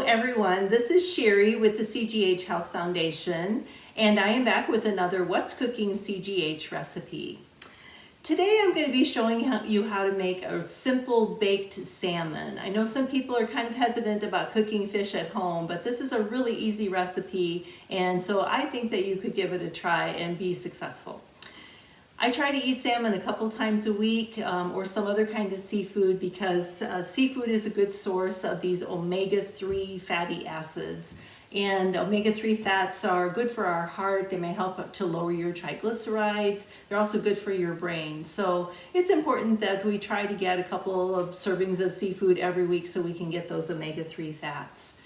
everyone, this is Sherry with the CGH Health Foundation, and I am back with another What's Cooking CGH recipe. Today I'm going to be showing you how to make a simple baked salmon. I know some people are kind of hesitant about cooking fish at home, but this is a really easy recipe, and so I think that you could give it a try and be successful. I try to eat salmon a couple times a week or some other kind of seafood because seafood is a good source of these omega-3 fatty acids. And omega-3 fats are good for our heart. They may help to lower your triglycerides. They're also good for your brain. So it's important that we try to get a couple of servings of seafood every week so we can get those omega-3 fats.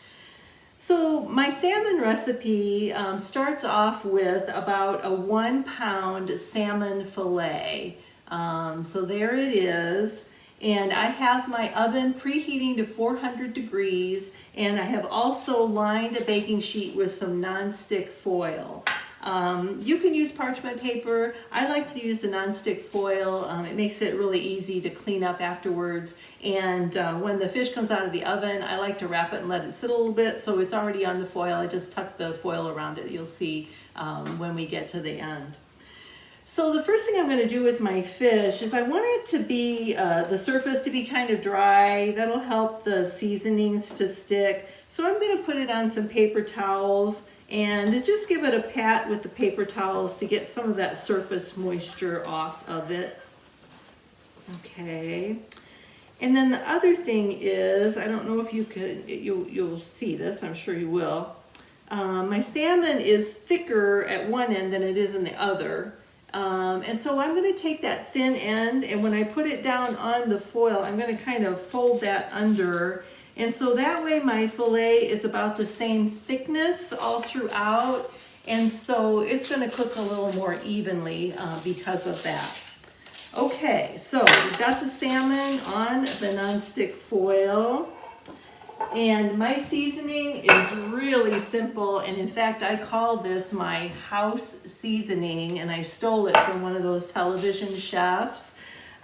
So my salmon recipe starts off with about a 1 pound salmon fillet. So there it is. And I have my oven preheating to 400 degrees, and I have also lined a baking sheet with some nonstick foil. You can use parchment paper. I like to use the nonstick foil. It makes it really easy to clean up afterwards. And when the fish comes out of the oven, I like to wrap it and let it sit a little bit so it's already on the foil. I just tuck the foil around it. You'll see when we get to the end. So the first thing I'm going to do with my fish is I want it to be, the surface to be kind of dry. That'll help the seasonings to stick. So I'm going to put it on some paper towels and just give it a pat with the paper towels to get some of that surface moisture off of it. Okay. And then the other thing is, I don't know if you could, you'll see this, I'm sure you will. My salmon is thicker at one end than it is in the other. And so I'm going to take that thin end, and when I put it down on the foil, I'm going to kind of fold that under. And so that way my fillet is about the same thickness all throughout. And so it's going to cook a little more evenly because of that. Okay, so we've got the salmon on the nonstick foil. And my seasoning is really simple, and in fact I call this my house seasoning, and I stole it from one of those television chefs.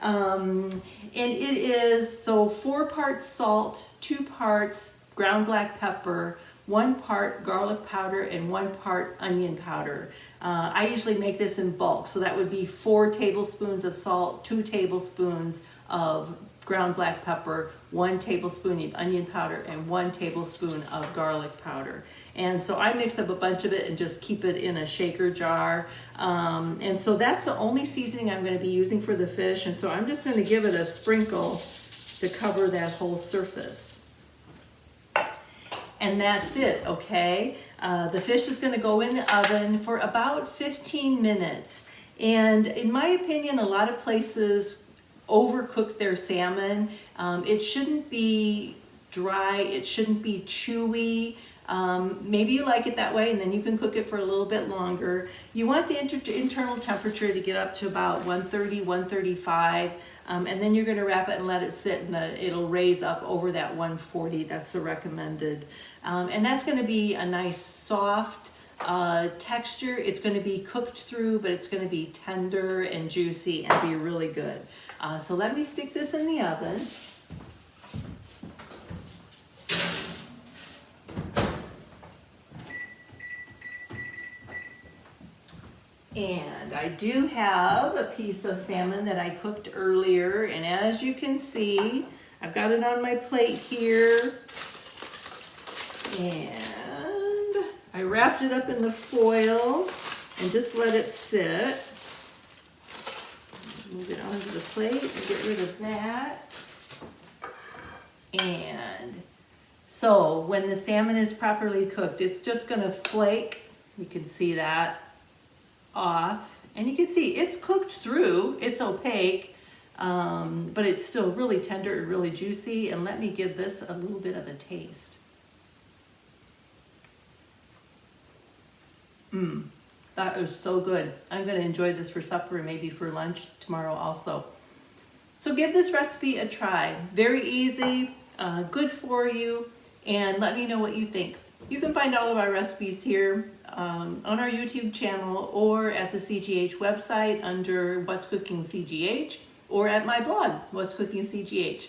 And it is 4 parts salt, 2 parts ground black pepper, 1 part garlic powder, and 1 part onion powder. I usually make this in bulk, so that would be 4 tablespoons of salt, 2 tablespoons of ground black pepper, 1 tablespoon of onion powder, and 1 tablespoon of garlic powder. And so I mix up a bunch of it and just keep it in a shaker jar. And so that's the only seasoning I'm going to be using for the fish. And so I'm just going to give it a sprinkle to cover that whole surface. And that's it, okay? The fish is going to go in the oven for about 15 minutes. And in my opinion, a lot of places overcook their salmon. It shouldn't be dry, it shouldn't be chewy. Maybe you like it that way, and then you can cook it for a little bit longer. You want the internal temperature to get up to about 130, 135, and then you're going to wrap it and let it sit, and it'll raise up over that 140. That's the recommended. And that's going to be a nice soft texture. It's going to be cooked through, but it's going to be tender and juicy and be really good. So let me stick this in the oven. And I do have a piece of salmon that I cooked earlier, and as you can see, I've got it on my plate here. And I wrapped it up in the foil and just let it sit. Move it onto the plate and get rid of that. And so when the salmon is properly cooked, it's just going to flake. You can see that off. And you can see it's cooked through. It's opaque, but it's still really tender and really juicy. And let me give this a little bit of a taste. That is so good. I'm going to enjoy this for supper and maybe for lunch tomorrow also. So give this recipe a try. Very easy, good for you, and let me know what you think. You can find all of our recipes here on our YouTube channel or at the CGH website under What's Cooking CGH, or at my blog, What's Cooking CGH.